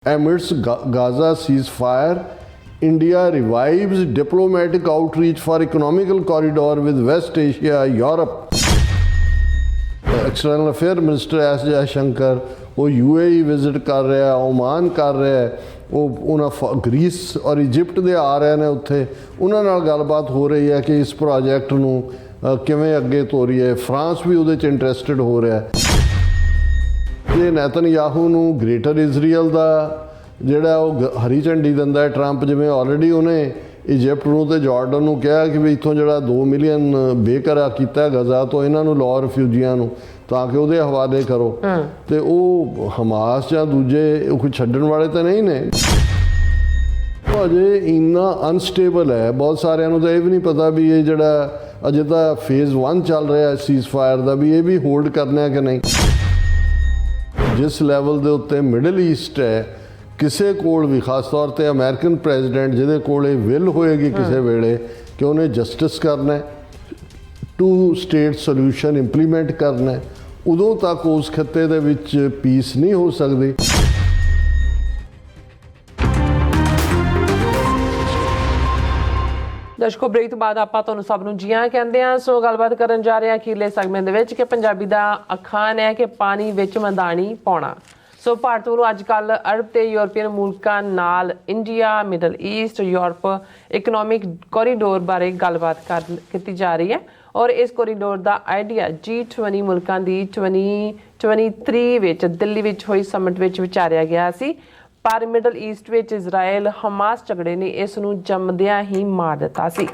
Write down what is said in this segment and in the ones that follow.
Amidst Gaza ceasefire, India revives diplomatic outreach for economical corridor with West Asia, Europe. External Affairs Minister S. Jaishankar वो UAE visit कर रहा है, Oman कर रहा है, वो ग्रीस और इजिप्ट ਦੇ ਆ ਰਹੇ ਨੇ ਉੱਥੇ ਉਹਨਾਂ ਨਾਲ ਗੱਲਬਾਤ ਹੋ ਰਹੀ ਹੈ ਕਿ ਇਸ ਪ੍ਰੋਜੈਕਟ ਨੂੰ ਕਿਵੇਂ ਅੱਗੇ ਤੋਰੀਏ। ਫਰਾਂਸ ਵੀ ਉਹਦੇ 'ਚ ਇੰਟਰਸਟਿਡ ਹੋ ਰਿਹਾ ਹੈ। ਜੇ ਨੈਤਨਯਾਹੂ ਨੂੰ ਗ੍ਰੇਟਰ ਇਜ਼ਰਾਈਲ ਦਾ ਜਿਹੜਾ ਉਹ ਹਰੀ ਝੰਡੀ ਦਿੰਦਾ ਹੈ ਟਰੰਪ, ਜਿਵੇਂ ਆਲਰੇਡੀ ਉਹਨੇ ਇਜਿਪਟ ਨੂੰ ਤੇ ਜਾਰਡਨ ਨੂੰ ਕਿਹਾ ਕਿ ਵੀ ਇੱਥੋਂ ਜਿਹੜਾ 2 ਮਿਲੀਅਨ ਬੇਘਰਾ ਕੀਤਾ ਗਜ਼ਾ ਤੋਂ ਇਹਨਾਂ ਨੂੰ ਲਾਓ ਰਿਫਿਊਜੀਆਂ ਨੂੰ ਤਾਂ ਕਿ ਉਹਦੇ ਹਵਾਲੇ ਕਰੋ। ਤੇ ਉਹ ਹਮਾਸ ਜਾਂ ਦੂਜੇ ਕੋਈ ਛੱਡਣ ਵਾਲੇ ਤਾਂ ਨਹੀਂ ਨੇ। ਅਜੇ ਇੰਨਾ ਅਨਸਟੇਬਲ ਹੈ, ਬਹੁਤ ਸਾਰਿਆਂ ਨੂੰ ਤਾਂ ਇਹ ਵੀ ਨਹੀਂ ਪਤਾ ਵੀ ਇਹ ਜਿਹੜਾ ਅਜੇ ਤਾਂ ਫੇਜ਼ 1 ਚੱਲ ਰਿਹਾ ਸੀਜ਼ ਫਾਇਰ ਦਾ, ਵੀ ਇਹ ਵੀ ਹੋਲਡ ਕਰਨਾ ਕਿ ਨਹੀਂ। ਜਿਸ ਲੈਵਲ ਦੇ ਉੱਤੇ ਮਿਡਲ ਈਸਟ ਹੈ, ਕਿਸੇ ਕੋਲ ਵੀ ਖਾਸ ਤੌਰ 'ਤੇ ਅਮਰੀਕਨ ਪ੍ਰੈਜ਼ੀਡੈਂਟ ਜਿਹਦੇ ਕੋਲ ਇਹ ਵਿਲ ਹੋਏਗੀ ਕਿਸੇ ਵੇਲੇ ਕਿ ਉਹਨੇ ਜਸਟਿਸ ਕਰਨਾ, 2 ਸਟੇਟ ਸੋਲਿਊਸ਼ਨ ਇੰਪਲੀਮੈਂਟ ਕਰਨਾ, ਉਦੋਂ ਤੱਕ ਉਸ ਖਿੱਤੇ ਦੇ ਵਿੱਚ ਪੀਸ ਨਹੀਂ ਹੋ ਸਕਦੀ। ਦਰਸ਼ਕੋ, ਬ੍ਰੇਕ ਤੋਂ ਬਾਅਦ ਆਪਾਂ ਤੁਹਾਨੂੰ ਸਭ ਨੂੰ ਜੀ ਆਇਆਂ ਕਹਿੰਦੇ ਹਾਂ। ਸੋ ਗੱਲਬਾਤ ਕਰਨ ਜਾ ਰਹੇ ਹਾਂ ਅਖੀਰਲੇ ਸੈਗਮੈਂਟ ਦੇ ਵਿੱਚ ਕਿ ਪੰਜਾਬੀ ਦਾ ਅਖਾਣ ਹੈ ਕਿ ਪਾਣੀ ਵਿੱਚ ਮਦਾਨੀ ਪਾਉਣਾ। ਸੋ ਭਾਰਤ ਵੱਲੋਂ ਅੱਜ ਕੱਲ੍ਹ ਅਰਬ ਤੇ ਯੂਰਪੀਅਨ ਮੁਲਕਾਂ ਨਾਲ India, middle east, Europe economic corridor ਬਾਰੇ ਗੱਲਬਾਤ ਕੀਤੀ ਜਾ ਰਹੀ ਹੈ ਔਰ ਇਸ ਕੋਰੀਡੋਰ ਦਾ ਆਈਡੀਆ G20 ਮੁਲਕਾਂ ਦੀ 2023 ਵਿੱਚ ਦਿੱਲੀ ਵਿੱਚ ਹੋਈ ਸਮਿਟ ਵਿੱਚ ਵਿਚਾਰਿਆ ਗਿਆ ਸੀ। ਪਰ ਮਿਡਲ ਈਸਟ ਵਿੱਚ ਇਜ਼ਰਾਈਲ ਹਮਾਸ ਝਗੜੇ ਨੇ ਇਸ ਨੂੰ ਜੰਮਦਿਆਂ ਹੀ ਮਾਰ ਦਿੱਤਾ ਸੀ।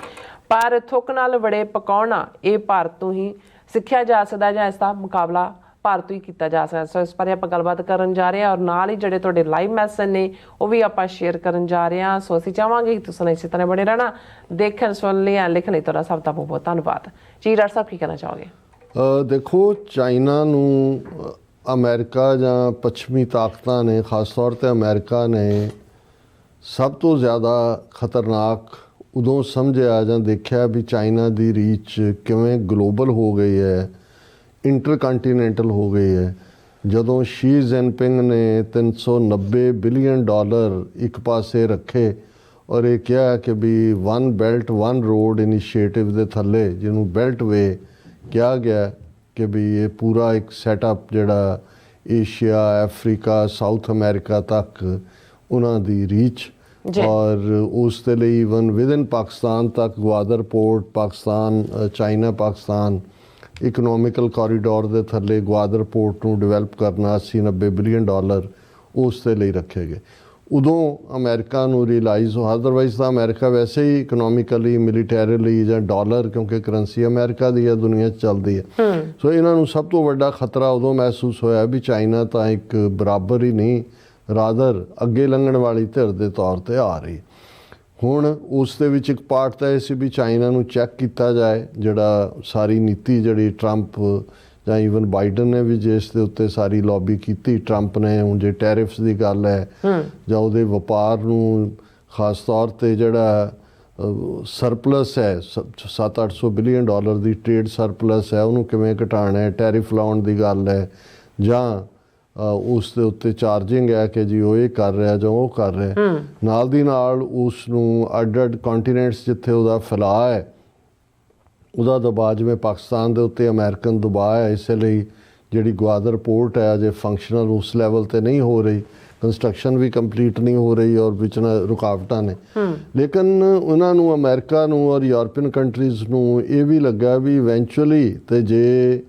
ਪਰ ਥੁੱਕ ਨਾਲ ਵੜੇ ਪਕਾਉਣਾ ਇਹ ਭਾਰਤ ਨੂੰ ਹੀ ਸਿੱਖਿਆ ਜਾ ਸਕਦਾ ਜਾਂ ਇਸ ਦਾ ਮੁਕਾਬਲਾ ਭਾਰਤ ਹੀ ਕੀਤਾ ਜਾ ਸਕਦਾ। ਸੋ ਇਸ ਬਾਰੇ ਆਪਾਂ ਗੱਲਬਾਤ ਕਰਨ ਜਾ ਰਹੇ ਹਾਂ ਔਰ ਨਾਲ ਹੀ ਜਿਹੜੇ ਤੁਹਾਡੇ ਲਾਈਵ ਮੈਸੇਜ ਨੇ ਉਹ ਵੀ ਆਪਾਂ ਸ਼ੇਅਰ ਕਰਨ ਜਾ ਰਹੇ ਹਾਂ। ਸੋ ਅਸੀਂ ਚਾਹਾਂਗੇ ਕਿ ਤੁਸੀਂ ਇਸੇ ਤਰ੍ਹਾਂ ਬਣੇ ਰਹਿਣਾ, ਦੇਖਣ ਸੁਣਨ ਲਈ ਐਂ ਲਿਖਣ ਲਈ ਤੁਹਾਡਾ ਸਭ ਦਾ ਬਹੁਤ ਬਹੁਤ ਧੰਨਵਾਦ ਜੀ। ਡਾਕਟਰ ਸਾਹਿਬ ਕੀ ਕਹਿਣਾ ਚਾਹੋਗੇ? ਦੇਖੋ, ਚਾਈਨਾ ਨੂੰ ਅਮਰੀਕਾ ਜਾਂ ਪੱਛਮੀ ਤਾਕਤਾਂ ਨੇ, ਖਾਸ ਤੌਰ 'ਤੇ ਅਮਰੀਕਾ ਨੇ ਸਭ ਤੋਂ ਜ਼ਿਆਦਾ ਖਤਰਨਾਕ ਉਦੋਂ ਸਮਝਿਆ ਜਾਂ ਦੇਖਿਆ ਵੀ ਚਾਈਨਾ ਦੀ ਰੀਚ ਕਿਵੇਂ ਗਲੋਬਲ ਹੋ ਗਈ ਹੈ, ਇੰਟਰਕੰਟੀਨੈਂਟਲ ਹੋ ਗਈ ਹੈ, ਜਦੋਂ ਸ਼ੀ ਜਿਨਪਿੰਗ ਨੇ $390 ਬਿਲੀਅਨ ਇੱਕ ਪਾਸੇ ਰੱਖੇ ਔਰ ਇਹ ਕਿਹਾ ਕਿ ਵੀ 1 ਬੈਲਟ 1 ਰੋਡ ਇਨੀਸ਼ੀਏਟਿਵ ਦੇ ਥੱਲੇ, ਜਿਹਨੂੰ ਬੈਲਟ ਵੇ ਕਿਹਾ ਗਿਆ, ਕਿ ਵੀ ਇਹ ਪੂਰਾ ਇੱਕ ਸੈਟਅਪ ਜਿਹੜਾ ਏਸ਼ੀਆ, ਅਫਰੀਕਾ, ਸਾਊਥ ਅਮਰੀਕਾ ਤੱਕ ਉਹਨਾਂ ਦੀ ਰੀਚ ਔਰ ਉਸ ਦੇ ਲਈ ਈਵਨ ਵਿਦਨ ਪਾਕਿਸਤਾਨ ਤੱਕ Gwadar port, Pakistan China Pakistan economical corridor ਦੇ ਥੱਲੇ ਗਵਾਦਰ ਪੋਰਟ ਨੂੰ ਡਿਵੈਲਪ ਕਰਨਾ 80-90 ਬਿਲੀਅਨ ਉਸ ਦੇ ਲਈ ਰੱਖੇ ਗਏ। ਉਦੋਂ ਅਮਰੀਕਾ ਨੂੰ ਰਿਅਲਾਈਜ਼ ਹੋ, ਅਦਰਵਾਈਜ਼ ਤਾਂ ਅਮਰੀਕਾ ਵੈਸੇ ਹੀ ਇਕਨੋਮਿਕਲੀ, ਮਿਲੀਟੈਰੀਲੀ ਜਾਂ ਡਾਲਰ ਕਿਉਂਕਿ ਕਰੰਸੀ ਅਮਰੀਕਾ ਦੀ ਹੈ, ਦੁਨੀਆ 'ਚ ਚੱਲਦੀ ਹੈ। ਸੋ ਇਹਨਾਂ ਨੂੰ ਸਭ ਤੋਂ ਵੱਡਾ ਖਤਰਾ ਉਦੋਂ ਮਹਿਸੂਸ ਹੋਇਆ ਵੀ ਚਾਈਨਾ ਤਾਂ ਇੱਕ ਬਰਾਬਰ ਹੀ ਨਹੀਂ, ਰਾਦਰ ਅੱਗੇ ਲੰਘਣ ਵਾਲੀ ਧਿਰ ਦੇ ਤੌਰ 'ਤੇ ਆ ਰਹੀ। ਹੁਣ ਉਸ ਦੇ ਵਿੱਚ ਇੱਕ ਪਾਰਟ ਤਾਂ ਇਹ ਸੀ ਵੀ ਚਾਈਨਾ ਨੂੰ ਚੈੱਕ ਕੀਤਾ ਜਾਏ, ਜਿਹੜਾ ਸਾਰੀ ਨੀਤੀ ਜਿਹੜੀ ਟਰੰਪ ਜਾਂ ਈਵਨ ਬਾਈਡਨ ਨੇ ਵੀ ਜਿਸ ਦੇ ਉੱਤੇ ਸਾਰੀ ਲੌਬੀ ਕੀਤੀ। ਟਰੰਪ ਨੇ ਹੁਣ ਜੇ ਟੈਰਿਫਸ ਦੀ ਗੱਲ ਹੈ ਜਾਂ ਉਹਦੇ ਵਪਾਰ ਨੂੰ, ਖਾਸ ਤੌਰ 'ਤੇ ਜਿਹੜਾ ਸਰਪਲਸ ਹੈ $700-800 ਬਿਲੀਅਨ ਦੀ ਟ੍ਰੇਡ ਸਰਪਲਸ ਹੈ, ਉਹਨੂੰ ਕਿਵੇਂ ਘਟਾਉਣਾ ਹੈ, ਟੈਰਿਫ ਲਾਉਣ ਦੀ ਗੱਲ ਹੈ ਜਾਂ ਉਸ ਦੇ ਉੱਤੇ ਚਾਰਜਿੰਗ ਹੈ ਕਿ ਜੀ ਉਹ ਇਹ ਕਰ ਰਿਹਾ ਜਾਂ ਉਹ ਕਰ ਰਿਹਾ। ਨਾਲ ਦੀ ਨਾਲ ਉਸ ਨੂੰ ਅੱਡ ਕੰਟੀਨੈਂਟਸ ਜਿੱਥੇ ਉਹਦਾ ਫੈਲਾਅ ਹੈ ਉਹਦਾ ਦਬਾਅ, ਜਿਵੇਂ ਪਾਕਿਸਤਾਨ ਦੇ ਉੱਤੇ ਅਮਰੀਕਨ ਦਬਾਅ ਹੈ, ਇਸੇ ਲਈ ਜਿਹੜੀ ਗਵਾਦਰ ਪੋਰਟ ਹੈ ਅਜੇ ਫੰਕਸ਼ਨਲ ਉਸ ਲੈਵਲ 'ਤੇ ਨਹੀਂ ਹੋ ਰਹੀ, ਕੰਸਟਰਕਸ਼ਨ ਵੀ ਕੰਪਲੀਟ ਨਹੀਂ ਹੋ ਰਹੀ ਔਰ ਵਿੱਚ ਰੁਕਾਵਟਾਂ ਨੇ। ਲੇਕਿਨ ਉਹਨਾਂ ਨੂੰ, ਅਮਰੀਕਾ ਨੂੰ ਔਰ ਯੂਰਪੀਅਨ ਕੰਟਰੀਜ਼ ਨੂੰ ਇਹ ਵੀ ਲੱਗਾ ਵੀ ਇਵੈਂਚੁਅਲੀ ਤੇ ਜੇ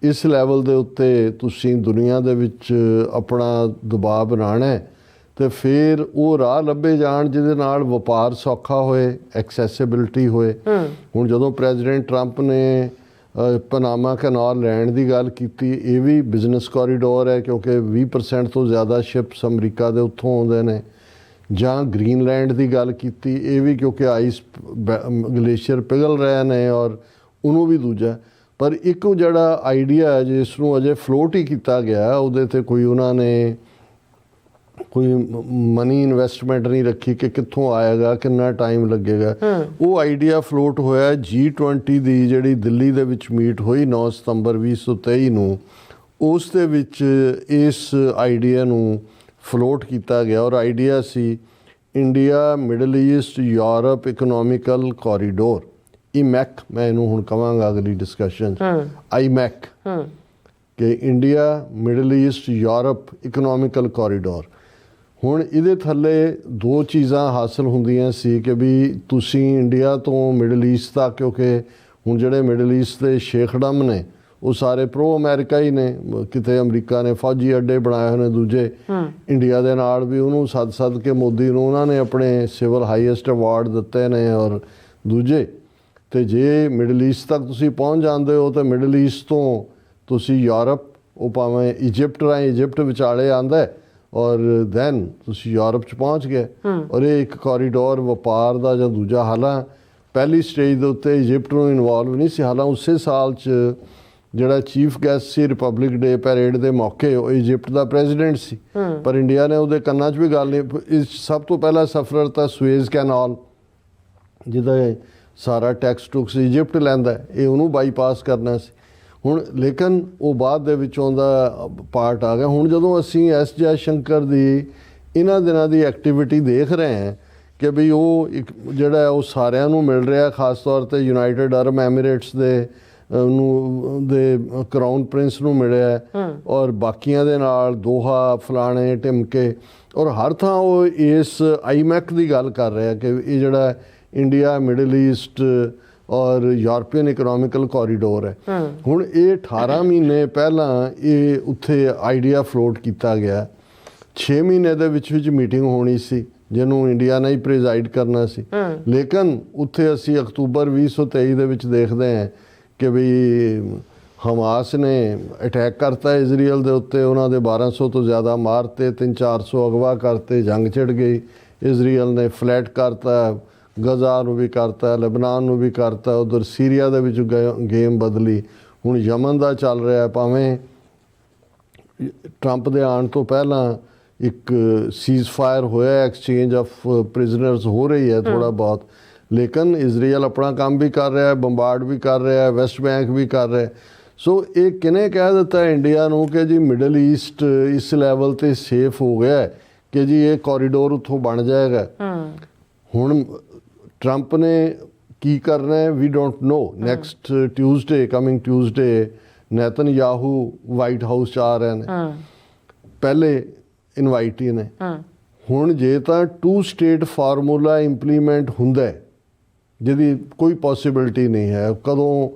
ਇਸ ਲੈਵਲ ਦੇ ਉੱਤੇ ਤੁਸੀਂ ਦੁਨੀਆ ਦੇ ਵਿੱਚ ਆਪਣਾ ਦਬਾਅ ਬਣਾਉਣਾ ਅਤੇ ਫਿਰ ਉਹ ਰਾਹ ਲੱਭੇ ਜਾਣ ਜਿਹਦੇ ਨਾਲ ਵਪਾਰ ਸੌਖਾ ਹੋਏ, ਐਕਸੈਸਿਬਿਲਿਟੀ ਹੋਏ। ਹੁਣ ਜਦੋਂ ਪ੍ਰੈਜ਼ੀਡੈਂਟ ਟਰੰਪ ਨੇ ਪਨਾਮਾ ਕੈਨਾਲ ਲੈਣ ਦੀ ਗੱਲ ਕੀਤੀ, ਇਹ ਵੀ ਬਿਜ਼ਨਸ ਕੋਰੀਡੋਰ ਹੈ ਕਿਉਂਕਿ 20% ਤੋਂ ਜ਼ਿਆਦਾ ਸ਼ਿਪਸ ਅਮਰੀਕਾ ਦੇ ਉੱਥੋਂ ਆਉਂਦੇ ਨੇ। ਜਾਂ ਗ੍ਰੀਨਲੈਂਡ ਦੀ ਗੱਲ ਕੀਤੀ, ਇਹ ਵੀ ਕਿਉਂਕਿ ਆਈਸ ਗਲੇਸ਼ੀਅਰ ਪਿਘਲ ਰਹੇ ਨੇ ਔਰ ਉਹਨੂੰ ਵੀ ਦੂਜਾ। ਪਰ ਇੱਕ ਜਿਹੜਾ ਆਈਡੀਆ ਹੈ ਜਿਸ ਨੂੰ ਅਜੇ ਫਲੋਟ ਹੀ ਕੀਤਾ ਗਿਆ, ਉਹਦੇ 'ਤੇ ਕੋਈ ਉਹਨਾਂ ਨੇ ਕੋਈ ਮਨੀ ਇਨਵੈਸਟਮੈਂਟ ਨਹੀਂ ਰੱਖੀ ਕਿ ਕਿੱਥੋਂ ਆਏਗਾ, ਕਿੰਨਾ ਟਾਈਮ ਲੱਗੇਗਾ। ਉਹ ਆਈਡੀਆ ਫਲੋਟ ਹੋਇਆ G20 ਦੀ ਜਿਹੜੀ ਦਿੱਲੀ ਦੇ ਵਿੱਚ ਮੀਟ ਹੋਈ 9 ਸਤੰਬਰ 2023 ਨੂੰ। ਉਸ ਦੇ ਵਿੱਚ ਇਸ ਆਈਡੀਆ ਨੂੰ ਫਲੋਟ ਕੀਤਾ ਗਿਆ ਔਰ ਆਈਡੀਆ ਸੀ India middle east Europe economical corridor IMEC ਮੈਂ ਇਹਨੂੰ ਹੁਣ ਕਵਾਂਗਾ ਅਗਲੀ ਡਿਸਕਸ਼ਨ IMEC ਕਿ India middle east Europe economical corridor. ਹੁਣ ਇਹਦੇ ਥੱਲੇ ਦੋ ਚੀਜ਼ਾਂ ਹਾਸਲ ਹੁੰਦੀਆਂ ਸੀ ਕਿ ਵੀ ਤੁਸੀਂ ਇੰਡੀਆ ਤੋਂ ਮਿਡਲ ਈਸਟ ਤੱਕ, ਕਿਉਂਕਿ ਹੁਣ ਜਿਹੜੇ ਮਿਡਲ ਈਸਟ ਦੇ ਸ਼ੇਖਡਮ ਨੇ ਉਹ ਸਾਰੇ ਪ੍ਰੋ ਅਮਰੀਕਾ ਹੀ ਨੇ, ਕਿਤੇ ਅਮਰੀਕਾ ਨੇ ਫੌਜੀ ਅੱਡੇ ਬਣਾਏ ਹੋਏ ਨੇ, ਦੂਜੇ ਇੰਡੀਆ ਦੇ ਨਾਲ ਵੀ ਉਹਨੂੰ ਸੱਦ ਕੇ ਮੋਦੀ ਨੂੰ ਉਹਨਾਂ ਨੇ ਆਪਣੇ ਸਿਵਲ ਹਾਈਐਸਟ ਅਵਾਰਡ ਦਿੱਤੇ ਨੇ ਔਰ ਦੂਜੇ। ਤੇ ਜੇ ਮਿਡਲ ਈਸਟ ਤੱਕ ਤੁਸੀਂ ਪਹੁੰਚ ਜਾਂਦੇ ਹੋ ਤਾਂ ਮਿਡਲ ਈਸਟ ਤੋਂ ਤੁਸੀਂ ਯੂਰਪ, ਉਹ ਭਾਵੇਂ ਇਜਿਪਟ ਰਾਹੀਂ, ਇਜਿਪਟ ਵਿਚਾਲੇ ਆਉਂਦਾ ਔਰ ਦੈਨ ਤੁਸੀਂ ਯੂਰਪ 'ਚ ਪਹੁੰਚ ਗਏ। ਔਰ ਇਹ ਇੱਕ ਕੋਰੀਡੋਰ ਵਪਾਰ ਦਾ ਜਾਂ ਦੂਜਾ, ਹਾਲਾਂ ਪਹਿਲੀ ਸਟੇਜ ਦੇ ਉੱਤੇ ਇਜਿਪਟ ਨੂੰ ਇਨਵੋਲਵ ਨਹੀਂ ਸੀ, ਹਾਲਾਂ ਉਸੇ ਸਾਲ 'ਚ ਜਿਹੜਾ ਚੀਫ ਗੈਸਟ ਸੀ ਰਿਪਬਲਿਕ ਡੇ ਪੈਰੇਡ ਦੇ ਮੌਕੇ ਉਹ ਇਜਿਪਟ ਦਾ ਪ੍ਰੈਜ਼ੀਡੈਂਟ ਸੀ, ਪਰ ਇੰਡੀਆ ਨੇ ਉਹਦੇ ਕੰਨਾਂ 'ਚ ਵੀ ਗੱਲ ਨਹੀਂ। ਸਭ ਤੋਂ ਪਹਿਲਾ ਸਫਰ ਤਾਂ ਸੁਏਜ਼ ਕੈਨਾਲ, ਜਿਹਦਾ ਸਾਰਾ ਟੈਕਸ ਟੁਕਸ ਇਜਿਪਟ ਲੈਂਦਾ, ਇਹ ਉਹਨੂੰ ਬਾਈਪਾਸ ਕਰਨਾ ਸੀ। ਹੁਣ ਲੇਕਿਨ ਉਹ ਬਾਅਦ ਦੇ ਵਿੱਚੋਂ ਦਾ ਪਾਰਟ ਆ ਗਿਆ। ਹੁਣ ਜਦੋਂ ਅਸੀਂ ਐਸ ਜੈ ਸ਼ੰਕਰ ਦੀ ਇਹਨਾਂ ਦਿਨਾਂ ਦੀ ਐਕਟੀਵਿਟੀ ਦੇਖ ਰਹੇ ਹਾਂ ਕਿ ਵੀ ਉਹ ਇੱਕ ਜਿਹੜਾ ਉਹ ਸਾਰਿਆਂ ਨੂੰ ਮਿਲ ਰਿਹਾ, ਖਾਸ ਤੌਰ 'ਤੇ ਯੂਨਾਈਟਿਡ ਅਰਬ ਐਮੀਰੇਟਸ ਦੇ ਕਰਾਊਨ ਪ੍ਰਿੰਸ ਨੂੰ ਮਿਲਿਆ ਔਰ ਬਾਕੀਆਂ ਦੇ ਨਾਲ ਦੋਹਾ ਫਲਾਣੇ ਢਿਮਕੇ, ਔਰ ਹਰ ਥਾਂ ਉਹ ਇਸ IMEC ਦੀ ਗੱਲ ਕਰ ਰਿਹਾ ਕਿ ਇਹ ਜਿਹੜਾ ਇੰਡੀਆ ਮਿਡਲ ਈਸਟ ਔਰ ਯੂਰਪੀਅਨ ਇਕਨੋਮਿਕਲ ਕੋਰੀਡੋਰ ਹੈ। ਹੁਣ ਇਹ 18 ਮਹੀਨੇ ਪਹਿਲਾਂ ਇਹ ਉੱਥੇ ਆਈਡੀਆ ਫਲੋਟ ਕੀਤਾ ਗਿਆ। 6 ਮਹੀਨੇ ਦੇ ਵਿੱਚ ਮੀਟਿੰਗ ਹੋਣੀ ਸੀ ਜਿਹਨੂੰ ਇੰਡੀਆ ਨੇ ਹੀ ਪ੍ਰੀਜ਼ਾਈਡ ਕਰਨਾ ਸੀ, ਲੇਕਿਨ ਉੱਥੇ ਅਸੀਂ ਅਕਤੂਬਰ 2023 ਦੇ ਵਿੱਚ ਦੇਖਦੇ ਹਾਂ ਕਿ ਵੀ ਹਮਾਸ ਨੇ ਅਟੈਕ ਕਰਤਾ ਇਜ਼ਰਾਈਲ ਦੇ ਉੱਤੇ, ਉਹਨਾਂ ਦੇ 1200 ਤੋਂ ਜ਼ਿਆਦਾ ਮਾਰਤੇ, 300-400 ਅਗਵਾ ਕਰਤੇ, ਜੰਗ ਛਿੜ ਗਈ। ਇਜ਼ਰਾਈਲ ਨੇ ਫਲੈਟ ਕਰਤਾ, ਗਜ਼ਾ ਨੂੰ ਵੀ ਕਰਤਾ, ਲੈਬਨਾਨ ਨੂੰ ਵੀ ਕਰਤਾ, ਉਧਰ ਸੀਰੀਆ ਦੇ ਵਿੱਚ ਗੇਮ ਬਦਲੀ। ਹੁਣ ਯਮਨ ਦਾ ਚੱਲ ਰਿਹਾ, ਭਾਵੇਂ ਟਰੰਪ ਦੇ ਆਉਣ ਤੋਂ ਪਹਿਲਾਂ ਇੱਕ ਸੀਜ਼ ਫਾਇਰ ਹੋਇਆ, ਐਕਸਚੇਂਜ ਆਫ ਪ੍ਰਿਜ਼ਨਰਸ ਹੋ ਰਹੀ ਹੈ ਥੋੜਾ ਬਹੁਤ, ਲੇਕਿਨ ਇਜ਼ਰਾਈਲ ਆਪਣਾ ਕੰਮ ਵੀ ਕਰ ਰਿਹਾ ਹੈ, ਬੰਬਾਰਡ ਵੀ ਕਰ ਰਿਹਾ ਹੈ, ਵੈਸਟ ਬੈਂਕ ਵੀ ਕਰ ਰਿਹਾ। ਸੋ ਇਹ ਕਿਹਨੇ ਕਹਿ ਦਿੱਤਾ ਇੰਡੀਆ ਨੂੰ ਕਿ ਜੀ ਮਿਡਲ ਈਸਟ ਇਸ ਲੈਵਲ ਤੇ ਸੇਫ ਹੋ ਗਿਆ ਕਿ ਜੀ ਇਹ ਕੋਰੀਡੋਰ ਉੱਥੋਂ ਬਣ ਜਾਏਗਾ। ਹੁਣ ਟਰੰਪ ਨੇ ਕੀ ਕਰਨਾ ਹੈ ਵੀ don't know. Next Tuesday, coming Tuesday Netanyahu White House 'ਚ ਆ ਰਹੇ ਨੇ, ਪਹਿਲੇ ਇਨਵਾਈਟੀ ਨੇ। ਹੁਣ ਜੇ ਤਾਂ 2 ਸਟੇਟ ਫਾਰਮੂਲਾ ਇੰਪਲੀਮੈਂਟ ਹੁੰਦਾ ਜਿਹਦੀ ਕੋਈ ਪੋਸੀਬਿਲਿਟੀ ਨਹੀਂ ਹੈ ਕਦੋਂ,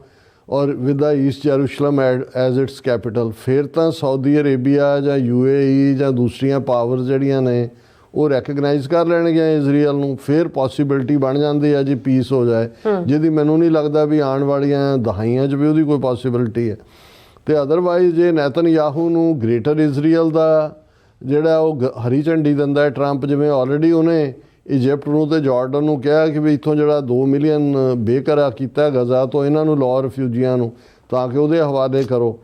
ਔਰ with the East ਜੈਰੂਸ਼ਲਮ as it's capital, ਫਿਰ ਤਾਂ ਸਾਊਦੀ ਅਰੇਬੀਆ ਜਾਂ UAE ਜਾਂ ਦੂਸਰੀਆਂ ਪਾਵਰਸ ਜਿਹੜੀਆਂ ਨੇ ਉਹ ਰੈਕਗਨਾਈਜ਼ ਕਰ ਲੈਣਗੀਆਂ ਇਜ਼ਰਾਈਲ ਨੂੰ, ਫਿਰ ਪੋਸੀਬਿਲਿਟੀ ਬਣ ਜਾਂਦੀ ਹੈ ਜੀ ਪੀਸ ਹੋ ਜਾਏ, ਜਿਹਦੀ ਮੈਨੂੰ ਨਹੀਂ ਲੱਗਦਾ ਵੀ ਆਉਣ ਵਾਲੀਆਂ ਦਹਾਈਆਂ 'ਚ ਵੀ ਉਹਦੀ ਕੋਈ ਪੋਸੀਬਿਲਿਟੀ ਹੈ। ਤੇ ਅਦਰਵਾਈਜ਼ ਜੇ ਨੇਤਨਯਾਹੂ ਨੂੰ ਗ੍ਰੇਟਰ ਇਜ਼ਰਾਈਲ ਦਾ ਜਿਹੜਾ ਉਹ ਹਰੀ ਝੰਡੀ ਦਿੰਦਾ ਹੈ ਟਰੰਪ, ਜਿਵੇਂ ਆਲਰੇਡੀ ਉਹਨੇ ਇਜਿਪਟ ਨੂੰ ਤੇ ਜਾਰਡਨ ਨੂੰ ਕਿਹਾ ਕਿ ਵੀ ਇੱਥੋਂ ਜਿਹੜਾ 2 ਮਿਲੀਅਨ ਬੇਘਰਾ ਕੀਤਾ ਗਜ਼ਾ ਤੋਂ, ਇਹਨਾਂ ਨੂੰ ਲਾਓ ਰਿਫਿਊਜੀਆਂ ਨੂੰ, ਤਾਂ ਕਿ ਉਹਦੇ ਹਵਾਲੇ ਕਰੋ।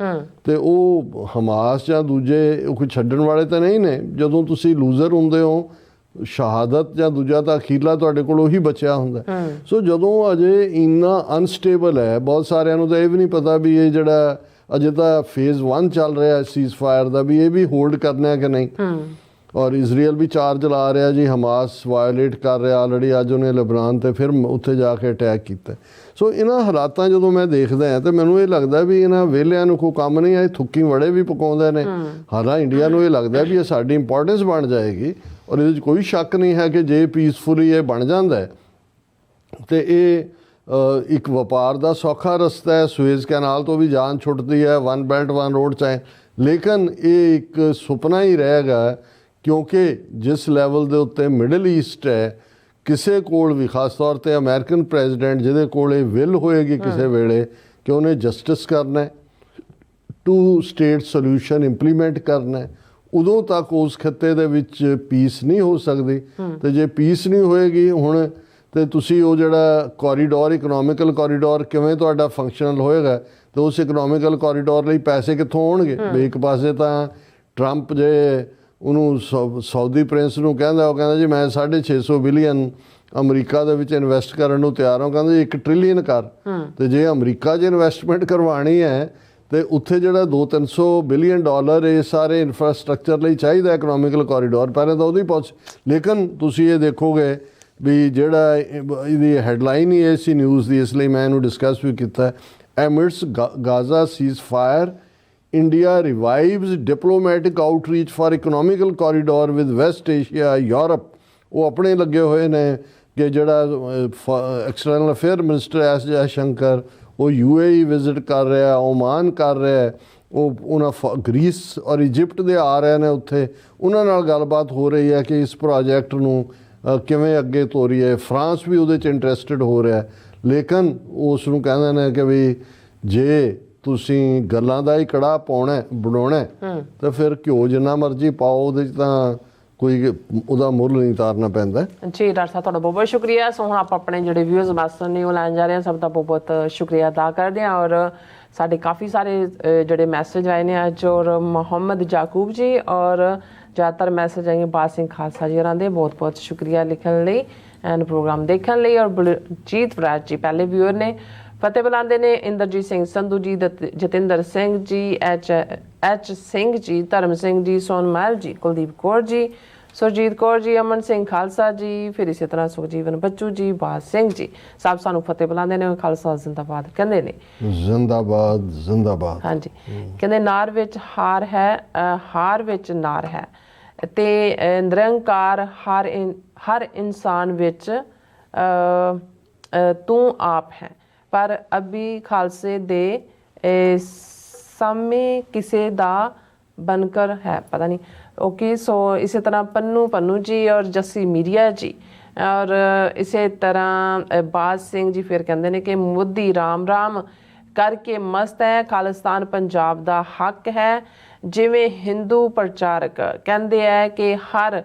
ਤੇ ਉਹ ਹਮਾਸ ਜਾਂ ਦੂਜੇ ਕੋਈ ਛੱਡਣ ਵਾਲੇ ਤਾਂ ਨਹੀਂ ਨੇ। ਜਦੋਂ ਤੁਸੀਂ ਲੂਜ਼ਰ ਹੁੰਦੇ ਹੋ, ਸ਼ਹਾਦਤ ਜਾਂ ਦੂਜਾ ਤਾਂ ਅਖੀਰਲਾ ਤੁਹਾਡੇ ਕੋਲ ਉਹੀ ਬਚਿਆ ਹੁੰਦਾ। ਸੋ ਜਦੋਂ ਅਜੇ ਇੰਨਾ ਅਨਸਟੇਬਲ ਹੈ, ਬਹੁਤ ਸਾਰਿਆਂ ਨੂੰ ਤਾਂ ਇਹ ਵੀ ਨਹੀਂ ਪਤਾ ਵੀ ਇਹ ਜਿਹੜਾ ਅਜੇ ਤਾਂ ਫੇਜ਼ 1 ਚੱਲ ਰਿਹਾ ਸੀਜ਼ ਫਾਇਰ ਦਾ, ਵੀ ਇਹ ਵੀ ਹੋਲਡ ਕਰਨਾ ਹੈ ਕਿ ਨਹੀਂ। ਔਰ ਇਜ਼ਰਾਈਲ ਵੀ ਚਾਰਜ ਲਾ ਰਿਹਾ ਜੀ ਹਮਾਸ ਵਾਇਓਲੇਟ ਕਰ ਰਿਹਾ ਆਲਰੇਡੀ, ਅੱਜ ਉਹਨੇ ਲੈਬਨਾਨ ਤੇ ਫਿਰ ਉੱਥੇ ਜਾ ਕੇ ਅਟੈਕ ਕੀਤਾ। ਸੋ ਇਹਨਾਂ ਹਾਲਾਤਾਂ ਜਦੋਂ ਮੈਂ ਦੇਖਦਾ ਹਾਂ ਤਾਂ ਮੈਨੂੰ ਇਹ ਲੱਗਦਾ ਵੀ ਇਹਨਾਂ ਵਿਹਲਿਆਂ ਨੂੰ ਕੋਈ ਕੰਮ ਨਹੀਂ ਹੈ, ਥੁੱਕੀ ਵੜੇ ਵੀ ਪਕਾਉਂਦੇ ਨੇ। ਹਾਲਾਂ ਇੰਡੀਆ ਨੂੰ ਇਹ ਲੱਗਦਾ ਵੀ ਇਹ ਸਾਡੀ ਇੰਪੋਰਟੈਂਸ ਬਣ ਜਾਏਗੀ, ਔਰ ਇਹਦੇ 'ਚ ਕੋਈ ਸ਼ੱਕ ਨਹੀਂ ਹੈ ਕਿ ਜੇ ਪੀਸਫੁਲੀ ਇਹ ਬਣ ਜਾਂਦਾ ਹੈ ਤੇ ਇਹ ਇੱਕ ਵਪਾਰ ਦਾ ਸੌਖਾ ਰਸਤਾ ਹੈ। ਸੁਏਜ਼ ਕੈਨਾਲ ਤੋਂ ਵੀ ਜਾਨ ਛੁੱਟਦੀ ਹੈ, 1 ਬੈਲਟ 1 ਰੋਡ 'ਚ ਹੈ, ਲੇਕਿਨ ਇਹ ਇੱਕ ਸੁਪਨਾ ਹੀ ਰਹੇਗਾ ਕਿਉਂਕਿ ਜਿਸ ਲੈਵਲ ਦੇ ਉੱਤੇ ਮਿਡਲ ਈਸਟ ਹੈ, ਕਿਸੇ ਕੋਲ ਵੀ ਖਾਸ ਤੌਰ 'ਤੇ ਅਮਰੀਕਨ ਪ੍ਰੈਜ਼ੀਡੈਂਟ ਜਿਹਦੇ ਕੋਲ ਇਹ ਵਿਲ ਹੋਏਗੀ ਕਿਸੇ ਵੇਲੇ ਕਿ ਉਹਨੇ ਜਸਟਿਸ ਕਰਨਾ, 2 ਸਟੇਟ ਸੋਲਿਊਸ਼ਨ ਇੰਪਲੀਮੈਂਟ ਕਰਨਾ, ਉਦੋਂ ਤੱਕ ਉਸ ਖਿੱਤੇ ਦੇ ਵਿੱਚ ਪੀਸ ਨਹੀਂ ਹੋ ਸਕਦੀ। ਤੇ ਜੇ ਪੀਸ ਨਹੀਂ ਹੋਏਗੀ ਹੁਣ ਤੇ ਤੁਸੀਂ ਉਹ ਜਿਹੜਾ ਕੋਰੀਡੋਰ, ਇਕਨੋਮਿਕਲ ਕੋਰੀਡੋਰ ਕਿਵੇਂ ਤੁਹਾਡਾ ਫੰਕਸ਼ਨਲ ਹੋਏਗਾ, ਤੇ ਉਸ ਇਕਨੋਮਿਕਲ ਕੋਰੀਡੋਰ ਲਈ ਪੈਸੇ ਕਿੱਥੋਂ ਆਉਣਗੇ? ਵੀ ਇੱਕ ਪਾਸੇ ਤਾਂ ਟਰੰਪ ਜੇ ਉਹਨੂੰ ਸਾਊਦੀ ਪ੍ਰਿੰਸ ਨੂੰ ਕਹਿੰਦਾ, ਉਹ ਕਹਿੰਦਾ ਜੀ ਮੈਂ 650 ਬਿਲੀਅਨ ਅਮਰੀਕਾ ਦੇ ਵਿੱਚ ਇਨਵੈਸਟ ਕਰਨ ਨੂੰ ਤਿਆਰ ਹਾਂ, ਕਹਿੰਦੇ 1 ਟ੍ਰਿਲੀਅਨ ਕਰ। ਤੇ ਜੇ ਅਮਰੀਕਾ 'ਚ ਇਨਵੈਸਟਮੈਂਟ ਕਰਵਾਉਣੀ ਹੈ ਤੇ ਉੱਥੇ ਜਿਹੜਾ 200-300 ਬਿਲੀਅਨ ਡਾਲਰ ਇਹ ਸਾਰੇ ਇਨਫਰਾਸਟ੍ਰਕਚਰ ਲਈ ਚਾਹੀਦਾ ਇਕਨੋਮਿਕਲ ਕੋਰੀਡੋਰ, ਪਹਿਲਾਂ ਤਾਂ ਉਹਦੀ ਪਹੁੰਚ। ਲੇਕਿਨ ਤੁਸੀਂ ਇਹ ਦੇਖੋਗੇ ਵੀ ਜਿਹੜਾ ਇਹਦੀ ਹੈਡਲਾਈਨ ਹੀ ਇਹ ਸੀ ਨਿਊਜ਼ ਦੀ, ਇਸ ਲਈ ਮੈਂ ਇਹਨੂੰ ਡਿਸਕਸ ਵੀ ਕੀਤਾ। Amidst Gaza cease fire, India revives diplomatic outreach for economical corridor with West Asia Europe. ਉਹ ਆਪਣੇ ਲੱਗੇ ਹੋਏ ਨੇ ਕਿ ਜਿਹੜਾ external affair minister S Jaishankar ਉਹ UAE ਵਿਜ਼ਿਟ ਕਰ ਰਿਹਾ, ਓਮਾਨ ਕਰ ਰਿਹਾ, ਉਹ ਉਹਨਾਂ ਗ੍ਰੀਸ ਔਰ ਇਜਿਪਟ ਦੇ ਆ ਰਹੇ ਨੇ, ਉੱਥੇ ਉਹਨਾਂ ਨਾਲ ਗੱਲਬਾਤ ਹੋ ਰਹੀ ਹੈ ਕਿ ਇਸ ਪ੍ਰੋਜੈਕਟ ਨੂੰ ਕਿਵੇਂ ਅੱਗੇ ਤੋਰੀਏ। ਫਰਾਂਸ ਵੀ ਉਹਦੇ 'ਚ ਇੰਟਰਸਟਿਡ ਹੋ ਰਿਹਾ, ਲੇਕਿਨ ਉਸ ਨੂੰ ਕਹਿੰਦੇ ਨੇ ਕਿ ਵੀ ਜੇ ਤੁਸੀਂ ਗੱਲਾਂ ਦਾ ਹੀ ਕੜਾਹ ਬਣਾਉਣਾ ਤਾਂ ਫਿਰ ਘਿਓ ਜਿੰਨਾ ਮਰਜ਼ੀ ਪਾਓ, ਉਹਦੇ 'ਚ ਤਾਂ ਕੋਈ ਉਹਦਾ ਮੁੱਲ ਨਹੀਂ ਤਾਰਨਾ ਪੈਂਦਾ। ਜੀ ਡਾਕਟਰ ਸਾਹਿਬ ਤੁਹਾਡਾ ਬਹੁਤ ਬਹੁਤ ਸ਼ੁਕਰੀਆ। ਸੋ ਹੁਣ ਆਪਾਂ ਆਪਣੇ ਜਿਹੜੇ ਵਿਊਜ਼ ਮੈਸੇਜ ਨੇ ਉਹ ਲੈਣ ਜਾ ਰਹੇ ਹਾਂ। ਸਭ ਦਾ ਬਹੁਤ ਬਹੁਤ ਸ਼ੁਕਰੀਆ ਅਦਾ ਕਰਦੇ ਹਾਂ। ਔਰ ਸਾਡੇ ਕਾਫੀ ਸਾਰੇ ਜਿਹੜੇ ਮੈਸੇਜ ਆਏ ਨੇ ਅੱਜ, ਔਰ ਮੁਹੰਮਦ ਜਾਕੂਬ ਜੀ ਔਰ ਜ਼ਿਆਦਾਤਰ ਮੈਸੇਜ ਆਏ ਬਾਦ ਸਿੰਘ ਖਾਲਸਾ ਜੀ ਹੋਰਾਂ ਦੇ, ਬਹੁਤ ਬਹੁਤ ਸ਼ੁਕਰੀਆ ਲਿਖਣ ਲਈ ਐਂਡ ਪ੍ਰੋਗਰਾਮ ਦੇਖਣ ਲਈ। ਔਰ ਬਲਜੀਤ ਵਰਾਜ ਜੀ ਪਹਿਲੇ ਵਿਊਅਰ ਨੇ, ਫਤਿਹ ਬੁਲਾਉਂਦੇ ਨੇ ਇੰਦਰਜੀਤ ਸਿੰਘ ਸੰਧੂ ਜੀ, ਜਤਿੰਦਰ ਸਿੰਘ ਜੀ, ਐਚ ਸਿੰਘ ਜੀ, ਧਰਮ ਸਿੰਘ ਜੀ, ਸੋਨਮਲ ਜੀ, ਕੁਲਦੀਪ ਕੌਰ ਜੀ, ਸੁਰਜੀਤ ਕੌਰ ਜੀ, ਅਮਨ ਸਿੰਘ ਖਾਲਸਾ ਜੀ, ਫਿਰ ਇਸੇ ਤਰ੍ਹਾਂ ਸੁਖਜੀਵਨ ਬੱਚੂ ਜੀ, ਬਾਦ ਸਿੰਘ ਜੀ, ਸਭ ਸਾਨੂੰ ਫਤਿਹ ਬੁਲਾਉਂਦੇ ਨੇ। ਖਾਲਸਾ ਜ਼ਿੰਦਾਬਾਦ ਕਹਿੰਦੇ ਨੇ, ਜ਼ਿੰਦਾਬਾਦ ਜ਼ਿੰਦਾਬਾਦ। ਹਾਂਜੀ, ਕਹਿੰਦੇ ਨਾਰ ਵਿੱਚ ਹਾਰ ਹੈ, ਹਾਰ ਵਿੱਚ ਨਾਰ ਹੈ ਤੇ ਨਿਰੰਕਾਰ ਹਰ ਇਨਸਾਨ ਵਿੱਚ ਤੂੰ ਆਪ ਹੈ, ਪਰ ਅਭੀ ਖਾਲਸੇ ਦੇ ਸਾਹਮਣੇ ਕਿਸੇ ਦਾ बनकर है, पता नहीं। ओके, सो इसी तरह पन्नू जी और जस्सी मीरिया जी और इसी तरह बाज सिंह जी फिर कहते हैं कि मोदी राम राम करके मस्त है, खालिस्तान पंजाब दा हक है, जिवें हिंदू प्रचारक कहते हैं कि हर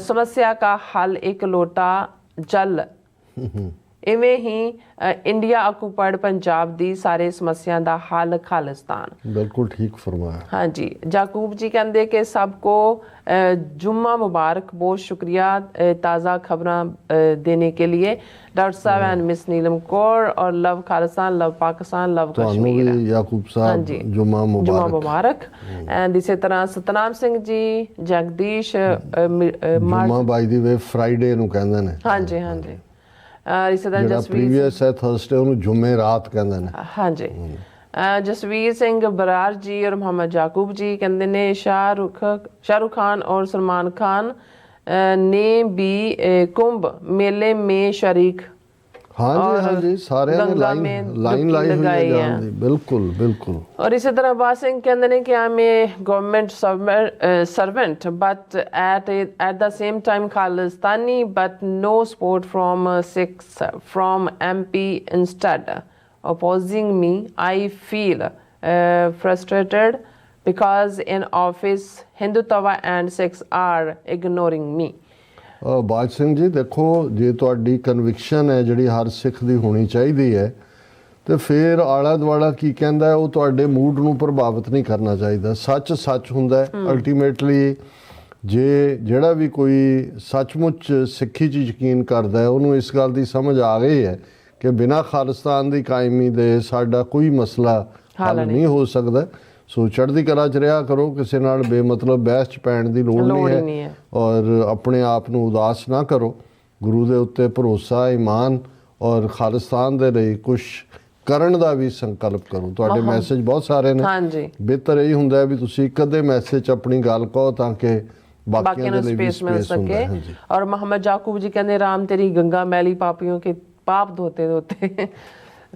समस्या का हल एक लोटा जल, इवें ही इंडिया ऑक्यूपाइड पंजाब दी सारे समस्या दा हल खालिस्तान। बिल्कुल ठीक फरमाया। हाँ जी, जाकूब जी कहते कि सबको जुम्मा मुबारक, बहुत शुक्रिया ताज़ा खबरां देने के लिए डॉक्टर साहब एंड मिस नीलम कौर, और love Khalistan, love Pakistan, love Kashmir. Yakub Sahab जुम्मा मुबारक। एंड इसी तरह सतनाम सिंह जी, जगदीश जुम्मा बाय द वे फ्राइडे नु कहंदे ने। हाँ जी, हाँ जी। इसी तरह जसवीर प्रीवियस है थर्सडे ਉਹਨੂੰ ਜੁਮੇ ਰਾਤ ਕਹਿੰਦੇ ਨੇ। ਹਾਂਜੀ, ਜਸਵੀਰ ਸਿੰਘ ਬਰਾਰ ਜੀ और मोहम्मद जाकूब जी कहते ने शाहरुख खान और सलमान खान ने भी कुंभ मेले में शरीक। हाँ जी, हाँ जी, सारे लाइन लाई हुई है जान दी, बिल्कुल बिल्कुल। और इसी तरह बाद सिंह कहते हैं कि I am a government servant but at the same time Khalistani, but no support from Sikhs from MP instead opposing me. I feel frustrated because in office Hindutva and Sikhs are ignoring me. Baj Singh ji ਦੇਖੋ, ਜੇ ਤੁਹਾਡੀ conviction ਹੈ ਜਿਹੜੀ ਹਰ ਸਿੱਖ ਦੀ ਹੋਣੀ ਚਾਹੀਦੀ ਹੈ, ਤੇ ਫਿਰ ਆਲਾ ਦੁਆਲਾ ਕੀ ਕਹਿੰਦਾ ਉਹ ਤੁਹਾਡੇ ਮੂਡ ਨੂੰ ਪ੍ਰਭਾਵਿਤ ਨਹੀਂ ਕਰਨਾ ਚਾਹੀਦਾ। ਸੱਚ ਸੱਚ ਹੁੰਦਾ ਹੈ ਅਲਟੀਮੇਟਲੀ। ਜੇ ਜਿਹੜਾ ਵੀ ਕੋਈ ਸੱਚਮੁੱਚ ਸਿੱਖੀ 'ਚ ਯਕੀਨ ਕਰਦਾ ਹੈ, ਉਹਨੂੰ ਇਸ ਗੱਲ ਦੀ ਸਮਝ ਆ ਗਈ ਹੈ ਕਿ ਬਿਨਾਂ ਖਾਲਿਸਤਾਨ ਦੀ ਕਾਇਮੀ ਦੇ ਸਾਡਾ ਕੋਈ ਮਸਲਾ ਹੱਲ ਨਹੀਂ ਹੋ ਸਕਦਾ। ਸੋ ਚੜ੍ਹਦੀ ਕਲਾ 'ਚ ਰਿਹਾ ਕਰੋ, ਕਿਸੇ ਨਾਲ ਬੇਮਤਲਬ ਬਹਿਸ 'ਚ ਪੈਣ ਦੀ ਲੋੜ ਨਹੀਂ ਹੈ, ਔਰ ਆਪਣੇ ਆਪ ਨੂੰ ਉਦਾਸ ਨਾ ਕਰੋ। ਗੁਰੂ ਦੇ ਉੱਤੇ ਭਰੋਸਾ, ਈਮਾਨ ਔਰ ਖਾਲਿਸਤਾਨ ਦੇ ਲਈ ਕੁਛ ਕਰਨ ਦਾ ਵੀ ਸੰਕਲਪ ਕਰੋ। ਤੁਹਾਡੇ ਮੈਸੇਜ ਬਹੁਤ ਸਾਰੇ ਨੇ, ਬਿਹਤਰ ਇਹ ਹੁੰਦਾ ਹੈ ਵੀ ਤੁਸੀਂ ਇੱਕ ਅੱਧੇ ਮੈਸੇਜ 'ਚ ਆਪਣੀ ਗੱਲ ਕਹੋ ਤਾਂ ਕਿ ਬਾਕੀਆਂ ਦੇ ਲਈ ਵੀ ਸਪੇਸ ਹੁੰਦਾ ਹੈ। ਔਰ ਮੁਹੰਮਦ ਜਾਕੂਬ ਜੀ ਕਹਿੰਦੇ ਰਾਮ ਤੇਰੀ ਗੰਗਾ ਮੈਲੀ ਪਾਪੀਆਂ के पाप धोते धोते।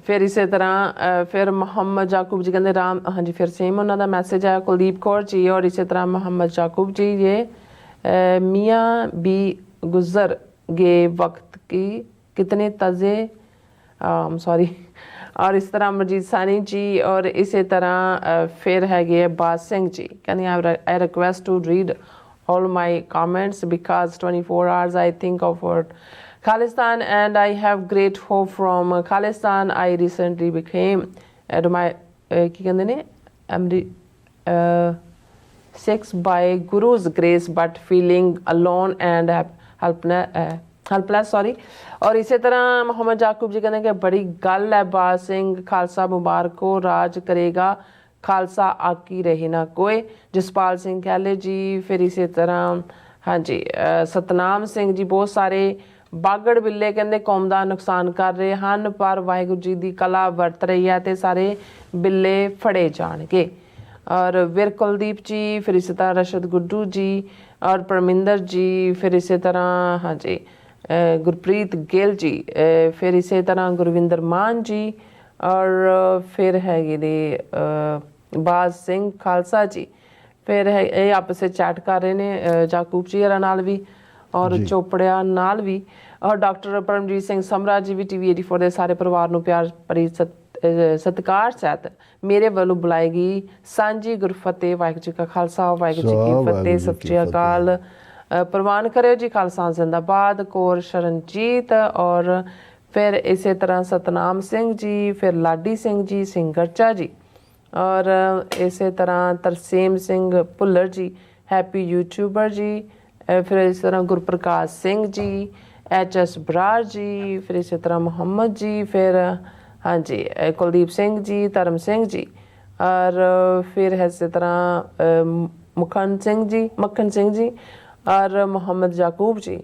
फिर इसी तरह फिर मोहम्मद जाकूब जी कहते राम, हाँ जी, फिर सेम उन्होंने मैसेज आया कुलदीप कौर जी। और इसी तरह मोहम्मद जाकूब जी ये मियाँ भी गुजर गए वक्त की कितने तज़े सॉरी। और इस तरह मजीद सानी जी। और इसी तरह फिर है ये बाद सिंह जी कहते I request to read all my comments because 24 hours I think of Khalistan and I have great hope from Khalistan. I recently became six by Guru's grace but feeling alone and helpless sorry। और इसी तरह मोहम्मद जाकूब जी कहते हैं कि बड़ी गल है बाद सिंह, खालसा मुबारक हो, राज करेगा ਖਾਲਸਾ ਆਕੀ ਰਹੇ ਨਾ ਕੋਏ। ਜਸਪਾਲ ਸਿੰਘ ਖਹਿਲੇ ਜੀ, ਫਿਰ ਇਸੇ ਤਰ੍ਹਾਂ ਹਾਂਜੀ ਸਤਨਾਮ ਸਿੰਘ ਜੀ, ਬਹੁਤ ਸਾਰੇ ਬਾਗੜ ਬਿੱਲੇ ਕਹਿੰਦੇ ਕੌਮ ਦਾ ਨੁਕਸਾਨ ਕਰ ਰਹੇ ਹਨ, ਪਰ ਵਾਹਿਗੁਰੂ ਜੀ ਦੀ ਕਲਾ ਵਰਤ ਰਹੀ ਹੈ ਤੇ ਸਾਰੇ ਬਿੱਲੇ ਫੜੇ ਜਾਣਗੇ। और वीर कुलदीप जी, फिर इसी तरह रशद गुड्डू जी और परमिंदर जी, फिर इसी तरह हाँ जी गुरप्रीत गिल जी, फिर इसी तरह गुरविंदर मान जी और फिर हैगे ने बाज सिंह खालसा जी, फिर है ये आपस में चैट कर रहे ने जाकूब जी हरा नाल भी और चोपड़िया नाल भी, और डॉक्टर परमजीत सिंह समरा जी भी TV 84 ਦੇ ਸਾਰੇ ਪਰਿਵਾਰ ਨੂੰ ਪਿਆਰ ਭਰੀ ਸਤਿਕਾਰ ਸਹਿਤ ਮੇਰੇ ਵੱਲੋਂ ਬੁਲਾਏਗੀ ਸਾਂਝੀ ਗੁਰਫਤਿਹ। ਵਾਹਿਗੁਰੂ ਜੀ ਕਾ ਖਾਲਸਾ, ਵਾਹਿਗੁਰੂ ਜੀ ਕੀ ਫਤਿਹ। ਸਤਿ ਸ਼੍ਰੀ ਅਕਾਲ। ਪ੍ਰਵਾਨ ਕਰਿਓ ਜੀ ਖਾਲਸਾ ਜ਼ਿੰਦਾਬਾਦ। ਕੌਰ ਸ਼ਰਨਜੀਤ और फिर इसी तरह सतनाम सिंह जी, फिर लाडी सिंह जी, सिंह गरचा जी और इसी तरह तरसेम सिंह भुल्लर जी, हैप्पी यूट्यूबर जी, फिर इस तरह गुरप्रकाश सिंह जी, HS बरार जी, फिर इसी तरह मोहम्मद जी, फिर हाँ जी कुलदीप सिंह जी, धर्म सिंह जी और फिर है इसी तरह मक्खन सिंह जी और मोहम्मद याकूब जी,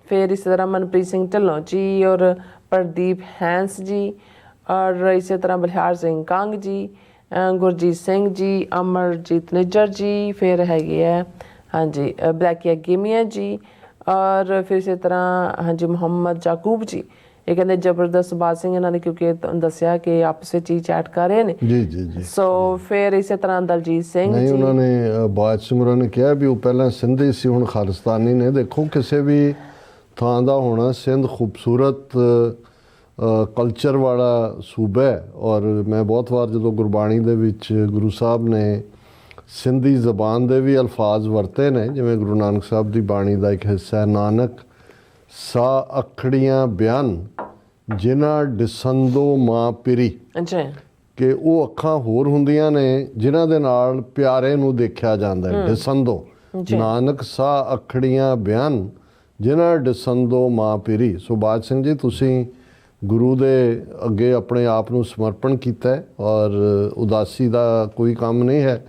फिर इसी तरह मनप्रीत सिंह ढिल्लों जी और प्रदीप हैंस जी और इसी तरह बलिहार सिंह कंग जी, गुरजीत सिंह जी, अमरजीत निज्जर जी, फिर हैगी है हाँ जी ब्लैकिया गेमिया जी और फिर इसी तरह हाँ जी मोहम्मद याकूब जी। ਇਹ ਕਹਿੰਦੇ ਜ਼ਬਰਦਸਤ ਬਾਤ ਸਿੰਘ ਇਹਨਾਂ ਨੇ ਕਿਉਂਕਿ ਦੱਸਿਆ ਕਿ ਆਪਸ ਵਿੱਚ ਹੀ ਚੈਟ ਕਰ ਰਹੇ ਨੇ ਜੀ। ਸੋ ਫਿਰ ਇਸੇ ਤਰ੍ਹਾਂ ਦਲਜੀਤ ਸਿੰਘ ਜੀ, ਉਹਨਾਂ ਨੇ ਬਾਦ ਸਿਮਰਨ ਨੇ ਕਿਹਾ ਵੀ ਉਹ ਪਹਿਲਾਂ ਸਿੰਧੀ ਸੀ ਹੁਣ ਖਾਲਿਸਤਾਨੀ ਨੇ। ਦੇਖੋ ਕਿਸੇ ਵੀ ਥਾਂ ਦਾ ਹੋਣਾ, ਸਿੰਧ ਖੂਬਸੂਰਤ ਕਲਚਰ ਵਾਲਾ ਸੂਬਾ ਹੈ ਔਰ ਮੈਂ ਬਹੁਤ ਵਾਰ ਜਦੋਂ ਗੁਰਬਾਣੀ ਦੇ ਵਿੱਚ ਗੁਰੂ ਸਾਹਿਬ ਨੇ ਸਿੰਧੀ ਜ਼ਬਾਨ ਦੇ ਵੀ ਅਲਫਾਜ਼ ਵਰਤੇ ਨੇ, ਜਿਵੇਂ ਗੁਰੂ ਨਾਨਕ ਸਾਹਿਬ ਦੀ ਬਾਣੀ ਦਾ ਇੱਕ ਹਿੱਸਾ ਹੈ, ਨਾਨਕ ਸਾ ਅਖੜੀਆਂ ਬਿਆਨ ਜਿਨ੍ਹਾਂ ਡਿਸੰਦੋ ਮਾਂ ਪਿਰੀ, ਕਿ ਉਹ ਅੱਖਾਂ ਹੋਰ ਹੁੰਦੀਆਂ ਨੇ ਜਿਨ੍ਹਾਂ ਦੇ ਨਾਲ ਪਿਆਰੇ ਨੂੰ ਦੇਖਿਆ ਜਾਂਦਾ ਹੈ। ਡਿਸੰਦੋ ਨਾਨਕ ਸਾ ਅਖੜੀਆਂ ਬਿਆਨ ਜਿਨ੍ਹਾਂ ਡਿਸੰਦੋ ਮਾਂ ਪਿਰੀ। ਸੋ ਬਾਜ ਸਿੰਘ ਜੀ ਤੁਸੀਂ ਗੁਰੂ ਦੇ ਅੱਗੇ ਆਪਣੇ ਆਪ ਨੂੰ ਸਮਰਪਣ ਕੀਤਾ ਔਰ ਉਦਾਸੀ ਦਾ ਕੋਈ ਕੰਮ ਨਹੀਂ ਹੈ,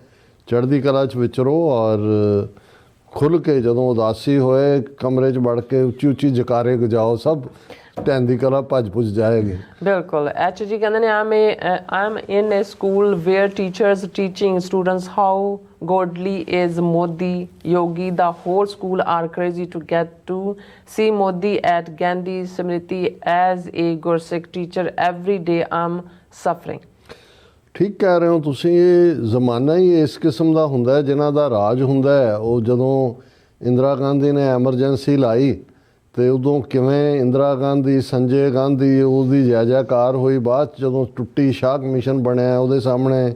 ਚੜ੍ਹਦੀ ਕਲਾ 'ਚ ਵਿਚਰੋ ਔਰ ਖੁੱਲ੍ਹ ਕੇ ਜਦੋਂ ਉਦਾਸੀ ਹੋਏ ਕਮਰੇ 'ਚ ਵੜ ਕੇ ਉੱਚੀ ਉੱਚੀ ਜਕਾਰੇ ਗਜਾਓ, ਸਭ ਢਹਿੰਦੀ ਕਲਾ ਭੱਜ ਭੁੱਜ ਜਾਏਗੀ। ਬਿਲਕੁਲ। ਐਚ ਜੀ ਕਹਿੰਦੇ ਨੇ I'm in a school where teachers teaching students how godly is Modi, Yogi, the whole school are crazy to get to see Modi at Gandhi Smriti as a Gursikh teacher every day I'm suffering। ਠੀਕ ਕਹਿ ਰਹੇ ਹੋ ਤੁਸੀਂ। ਇਹ ਜ਼ਮਾਨਾ ਹੀ ਇਸ ਕਿਸਮ ਦਾ ਹੁੰਦਾ ਹੈ ਜਿਨ੍ਹਾਂ ਦਾ ਰਾਜ ਹੁੰਦਾ ਹੈ। ਉਹ ਜਦੋਂ ਇੰਦਰਾ ਗਾਂਧੀ ਨੇ ਐਮਰਜੈਂਸੀ ਲਾਈ ਅਤੇ ਉਦੋਂ ਕਿਵੇਂ ਇੰਦਰਾ ਗਾਂਧੀ, ਸੰਜੇ ਗਾਂਧੀ, ਉਹਦੀ ਜੈ ਜੈਕਾਰ ਹੋਈ। ਬਾਅਦ ਜਦੋਂ ਟੁੱਟੀ ਸ਼ਾਹ ਕਮਿਸ਼ਨ ਬਣਿਆ ਉਹਦੇ ਸਾਹਮਣੇ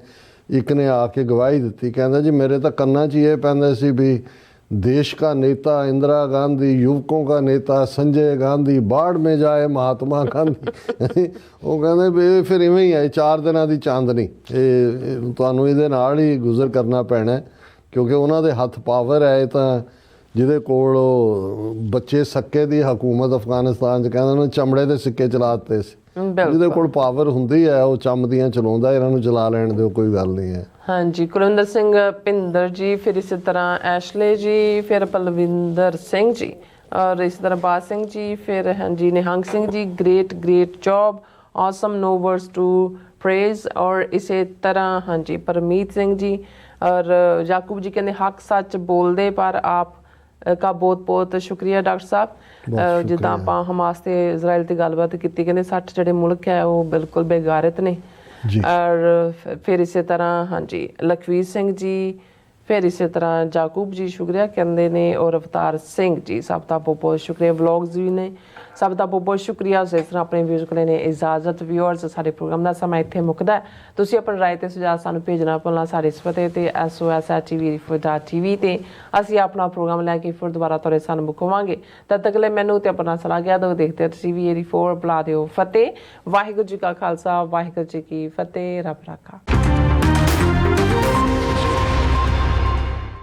ਇੱਕ ਨੇ ਆ ਕੇ ਗਵਾਹੀ ਦਿੱਤੀ, ਕਹਿੰਦਾ ਜੀ ਮੇਰੇ ਤਾਂ ਕੰਨਾਂ 'ਚ ਹੀ ਇਹ ਪੈਂਦਾ ਸੀ ਵੀ देश का नेता इंदिरा गांधी, युवकों का नेता संजय गांधी, बाढ़ में जाए महात्मा गांधी। ਉਹ ਕਹਿੰਦੇ ਵੀ ਫਿਰ ਇਵੇਂ ਹੀ ਹੈ, 4 ਦਿਨਾਂ ਦੀ ਚਾਂਦਨੀ। ਇਹ ਤੁਹਾਨੂੰ ਇਹਦੇ ਨਾਲ ਹੀ ਗੁਜ਼ਰ ਕਰਨਾ ਪੈਣਾ ਕਿਉਂਕਿ ਉਹਨਾਂ ਦੇ ਹੱਥ ਪਾਵਰ ਹੈ। ਇਹ ਤਾਂ ਜਿਹਦੇ ਕੋਲ ਬੱਚੇ ਸੱਕੇ ਦੀ ਹਕੂਮਤ ਅਫਗਾਨਿਸਤਾਨ 'ਚ ਕਹਿੰਦੇ ਉਹਨੇ ਚਮੜੇ ਦੇ ਸਿੱਕੇ ਚਲਾ ਦਿੱਤੇ ਸੀ। ਜਿਹਦੇ ਕੋਲ ਪਾਵਰ ਹੁੰਦੀ ਹੈ ਉਹ ਚਮਦੀਆਂ ਚਲਾਉਂਦਾ, ਇਹਨਾਂ ਨੂੰ ਚਲਾ ਲੈਣ ਦਿਓ, ਕੋਈ ਗੱਲ ਨਹੀਂ ਹੈ। हाँ जी कुलविंदर सिंह भिंदर जी, फिर इसी तरह ऐशले जी, फिर पलविंदर सिंह जी और इसी तरह बाज सिंह जी, फिर हाँ जी Nihang Singh ji, great job, awesome, no words to praise. और इसी तरह हाँ जी परमीत सिंह जी और याकूब जी कहते हक सच बोलते पर आप का बहुत शुक्रिया डॉक्टर साहब। जिदा आप हमास ते इजराइल की गलबात की कहते 60 जोड़े मुल्क है वो बिल्कुल बेगारत ने। और फिर इसी तरह हाँ जी लखवीर सिंह जी, फिर इसी तरह जाकूब जी शुक्रिया कहते हैं और अवतार सिंह जी, सब का बहुत शुक्रिया। व्लॉग्स भी ने सब का बहुत शुक्रिया। इस तरह अपने व्यूज़ को लेने इजाजत। व्यूअर्स सारे प्रोग्राम का समा इत्थे मुकदा है। तुसीं अपने राय ते सुझाव सानूं भेजना भुलना साडे इस पते ते SOS@tvtv ते असीं अपना प्रोग्राम लैके फिर दोबारा तुहाडे सामूं होवांगे। तद तक ले मैनूं ते अपना सलाह गया दो देखते TV 84 बुला दिओ फतेह। वाहिगुरू जी का खालसा, वाहिगुरू जी की फतेह। रब राखा।